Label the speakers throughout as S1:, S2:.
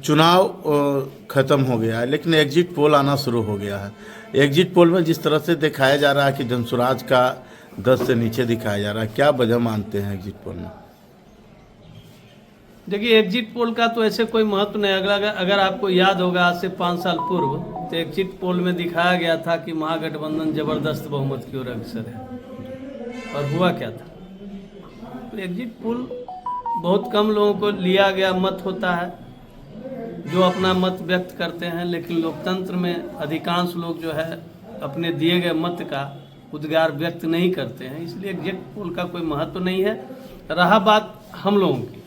S1: चुनाव खत्म हो गया है, लेकिन एग्जिट पोल आना शुरू हो गया है। एग्जिट पोल में जिस तरह से दिखाया जा रहा है कि जनसुराज का 10 से नीचे दिखाया जा रहा है, क्या वजह मानते हैं एग्जिट पोल में?
S2: देखिए, एग्जिट पोल का तो ऐसे कोई महत्व नहीं। अगर आपको याद होगा, आज से 5 साल पूर्व तो एग्जिट पोल में दिखाया गया था कि महागठबंधन जबरदस्त बहुमत की ओर अग्रसर है, और हुआ क्या था? तो एग्जिट पोल बहुत कम लोगों को लिया गया मत होता है जो अपना मत व्यक्त करते हैं, लेकिन लोकतंत्र में अधिकांश लोग जो है अपने दिए गए मत का उद्गार व्यक्त नहीं करते हैं, इसलिए एग्जिट पोल का कोई महत्व नहीं है। रहा बात हम लोगों की,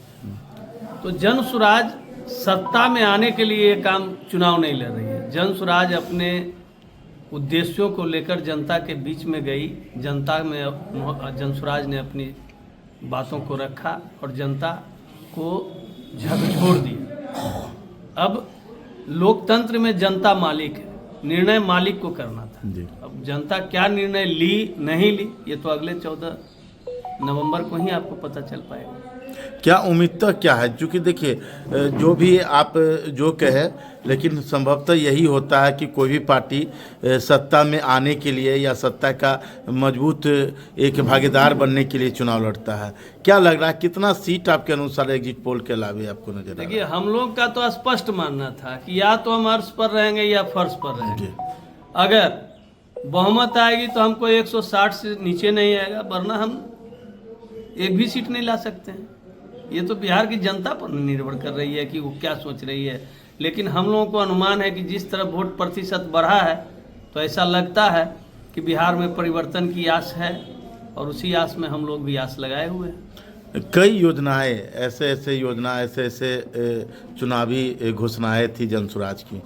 S2: तो जनसुराज सत्ता में आने के लिए ये काम चुनाव नहीं लड़ रही है। जनसुराज अपने उद्देश्यों को लेकर जनता के बीच में गई, जनता में जनसुराज ने अपनी बातों को रखा और जनता को झकझोर दिया। अब लोकतंत्र में जनता मालिक है, निर्णय मालिक को करना था। अब जनता क्या निर्णय ली नहीं ली, ये तो अगले 14 नवंबर को ही आपको पता चल पाएगा।
S1: क्या उम्मीद क्या है? क्योंकि देखिए, जो भी आप जो कहे, लेकिन संभवतः यही होता है कि कोई भी पार्टी सत्ता में आने के लिए या सत्ता का मजबूत एक भागीदार बनने के लिए चुनाव लड़ता है। क्या लग रहा है, कितना सीट आपके अनुसार एग्जिट पोल के अलावे आपको नजर आ रहा है?
S2: देखिए, हम लोग का तो स्पष्ट मानना था कि या तो हम अर्श पर रहेंगे या फर्श पर रहेंगे। अगर बहुमत आएगी तो हमको 160 से नीचे नहीं आएगा, वरना हम एक भी सीट नहीं ला सकते हैं। ये तो बिहार की जनता पर निर्भर कर रही है कि वो क्या सोच रही है। लेकिन हम लोगों को अनुमान है कि जिस तरह वोट प्रतिशत बढ़ा है, तो ऐसा लगता है कि बिहार में परिवर्तन की आस है, और उसी आस में हम लोग भी आस लगाए हुए हैं।
S1: कई योजनाएं, ऐसे ऐसे चुनावी घोषणाएं थी जनसुराज की।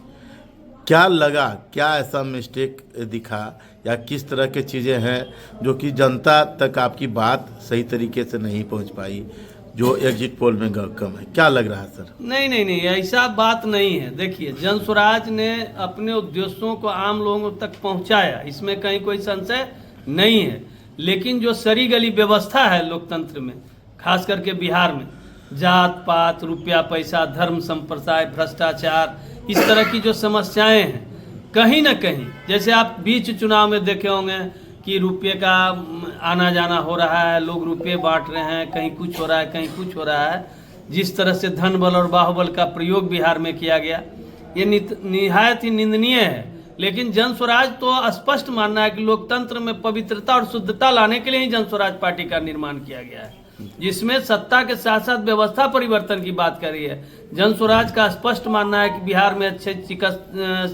S1: क्या लगा, क्या ऐसा मिस्टेक दिखा, या किस तरह के चीज़ें हैं जो कि जनता तक आपकी बात सही तरीके से नहीं पहुंच पाई, जो एग्जिट पोल में कम है? क्या लग रहा है सर?
S2: नहीं, ऐसा बात नहीं है। देखिए, जनसुराज ने अपने उद्देश्यों को आम लोगों तक पहुंचाया, इसमें कहीं कोई संशय नहीं है। लेकिन जो सरी गली व्यवस्था है लोकतंत्र में, खास करके बिहार में, जात पात, रुपया पैसा, धर्म संप्रदाय, भ्रष्टाचार, इस तरह की जो समस्याएं हैं, कहीं ना कहीं, जैसे आप बीच चुनाव में देखे होंगे कि रुपये का आना जाना हो रहा है, लोग रुपये बांट रहे हैं, कहीं कुछ हो रहा है, कहीं कुछ हो रहा है। जिस तरह से धन बल और बाहुबल का प्रयोग बिहार में किया गया, ये निहायत ही निंदनीय है। लेकिन जनसुराज तो स्पष्ट मानना है कि लोकतंत्र में पवित्रता और शुद्धता लाने के लिए ही जनसुराज पार्टी का निर्माण किया गया है, जिसमें सत्ता के साथ साथ व्यवस्था परिवर्तन की बात करी है। जनसुराज का स्पष्ट मानना है कि बिहार में अच्छे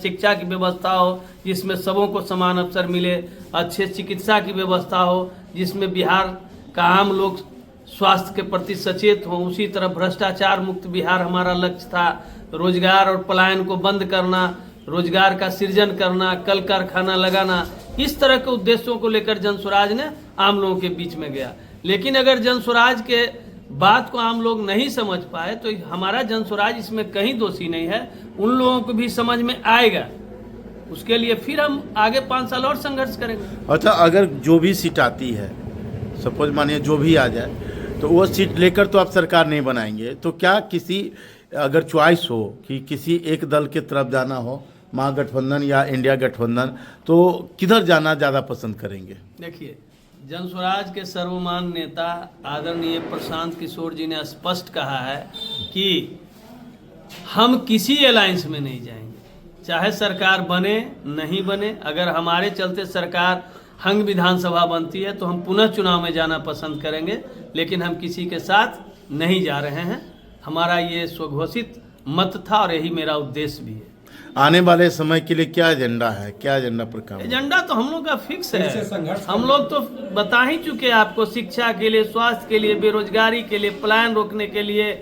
S2: शिक्षा की व्यवस्था हो, जिसमें सबों को समान अवसर मिले, अच्छे चिकित्सा की व्यवस्था हो, जिसमें बिहार का आम लोग स्वास्थ्य के प्रति सचेत हों। उसी तरह भ्रष्टाचार मुक्त बिहार हमारा लक्ष्य था। रोजगार और पलायन को बंद करना, रोजगार का सृजन करना, कल कारखाना लगाना, इस तरह के उद्देश्यों को लेकर जनसुराज ने आम लोगों के बीच में गया। लेकिन अगर जनसुराज के बात को आम लोग नहीं समझ पाए, तो हमारा जनसुराज इसमें कहीं दोषी नहीं है। उन लोगों को भी समझ में आएगा, उसके लिए फिर हम आगे 5 साल और संघर्ष करेंगे।
S1: अच्छा, अगर जो भी सीट आती है, सपोज मानिए जो भी आ जाए, तो वो सीट लेकर तो आप सरकार नहीं बनाएंगे, तो क्या किसी अगर चॉइस हो कि किसी एक दल की तरफ जाना हो, महागठबंधन या इंडिया गठबंधन, तो किधर जाना ज़्यादा पसंद करेंगे?
S2: देखिए, जनसुराज के सर्वमान नेता आदरणीय प्रशांत किशोर जी ने स्पष्ट कहा है कि हम किसी अलायंस में नहीं जाएंगे, चाहे सरकार बने नहीं बने। अगर हमारे चलते सरकार हंग विधानसभा बनती है तो हम पुनः चुनाव में जाना पसंद करेंगे, लेकिन हम किसी के साथ नहीं जा रहे हैं। हमारा ये स्वघोषित मत था और यही मेरा उद्देश्य भी है।
S1: आने वाले समय के लिए क्या एजेंडा है, क्या एजेंडा पर काम?
S2: एजेंडा तो हम लोग का फिक्स है। हम लोग तो बता ही चुके हैं आपको, शिक्षा के लिए, स्वास्थ्य के लिए, बेरोजगारी के लिए, पलायन रोकने के लिए,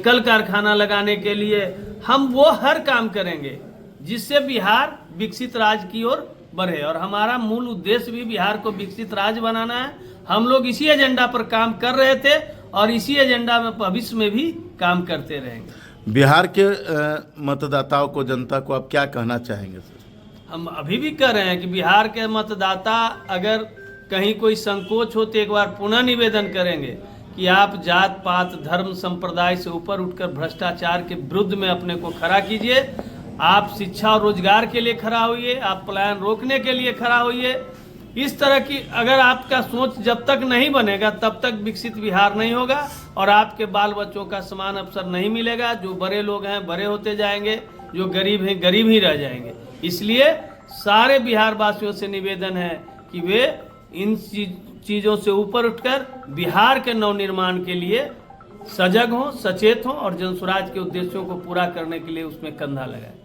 S2: कल कारखाना लगाने के लिए हम वो हर काम करेंगे जिससे बिहार विकसित राज्य की ओर बढ़े। और हमारा मूल उद्देश्य भी बिहार को विकसित राज्य बनाना है। हम लोग इसी एजेंडा पर काम कर रहे थे और इसी एजेंडा में भविष्य में भी काम करते रहेंगे।
S1: बिहार के मतदाताओं को, जनता को आप क्या कहना चाहेंगे सर?
S2: हम अभी भी कह रहे हैं कि बिहार के मतदाता अगर कहीं कोई संकोच हो तो एक बार पुनः निवेदन करेंगे कि आप जात पात धर्म संप्रदाय से ऊपर उठकर भ्रष्टाचार के विरुद्ध में अपने को खड़ा कीजिए। आप शिक्षा और रोजगार के लिए खड़ा होइए, आप पलायन रोकने के लिए खड़ा होइए। इस तरह की अगर आपका सोच जब तक नहीं बनेगा तब तक विकसित बिहार नहीं होगा और आपके बाल बच्चों का समान अवसर नहीं मिलेगा। जो बड़े लोग हैं बड़े होते जाएंगे, जो गरीब हैं गरीब ही रह जाएंगे। इसलिए सारे बिहार वासियों से निवेदन है कि वे इन चीज़ों से ऊपर उठकर बिहार के नवनिर्माण के लिए सजग हों, सचेत हों और जनसुराज के उद्देश्यों को पूरा करने के लिए उसमें कंधा लगाएं।